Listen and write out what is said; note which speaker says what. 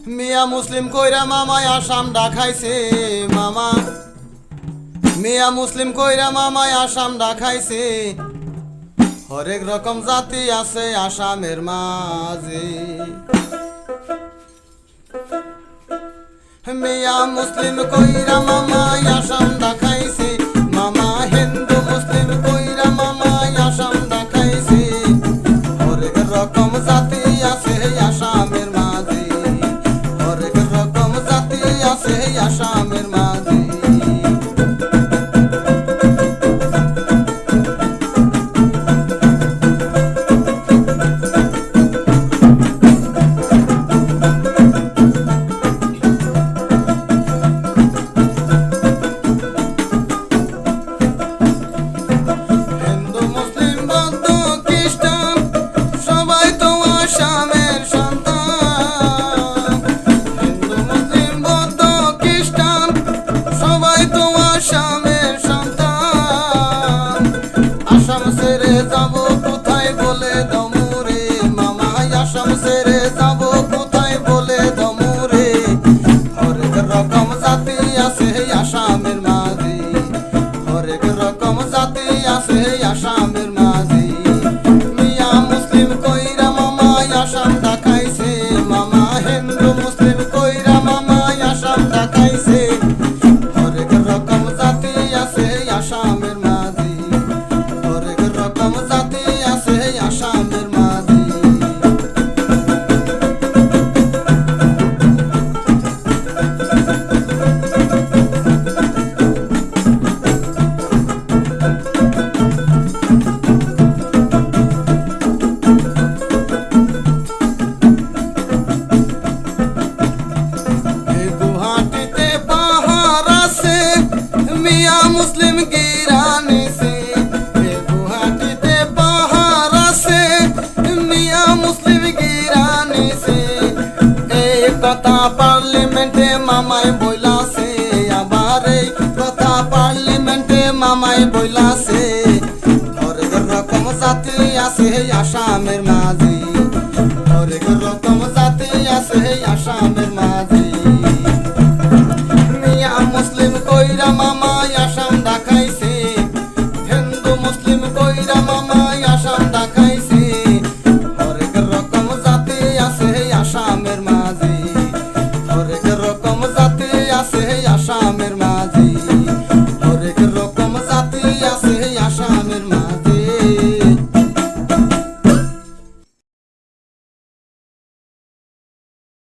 Speaker 1: মিয়া মুসলিম কইরা মামায় আসাম ডাকাইছে মামা, মিয়া মুসলিম কইরা মামায় আসাম ডাকাইছে। হরেক রকম জাতি আছে আসামের মাঝে। মিয়া মুসলিম কইরা মামায় আসাম ডাকাইছে, মামা হিন্দু মুসলিম কইরা মামায় আসাম ডাকাইছে। হরেক রকম জাতি আছে আসামের মাঝে, হরেক রকম জাতি আছে আসামের মাঝে। আসাম ছেড়ে যাব কোথায় বলে দমুরে মামা, আসাম ছেড়ে যাব কোথায় বলে দমুরে। হরেক রকম জাতি আছে আসামের মাঝে, হরেক রকম জাতি আছে আসামের মাঝে। মিয়া মুসলিম কইরা মামা আসাম ডাকাইছে, মামা হিন্দু মুসলিম কইরা মামা আসাম ডাকাইছে। হরেক রকম জাতি আছে আসামের মাঝে, হরেক রকম জাতি আছে আসামের মাঝে। গুয়াহাটিতে পাহাড় আছে মিয়া মুসলিম গিরানিছে, গুয়াহাটিতে পাহাড় আছে মিয়া মুসলিম গিরানিছে। এই কথা পার্লামেন্টে মামাই বইলাছে, আবার এই কথা পার্লামেন্টে মামাই বইলাছে। হরেক রকম জাতি আছে আসামের মাঝে, হরেক রকম জাতি আছে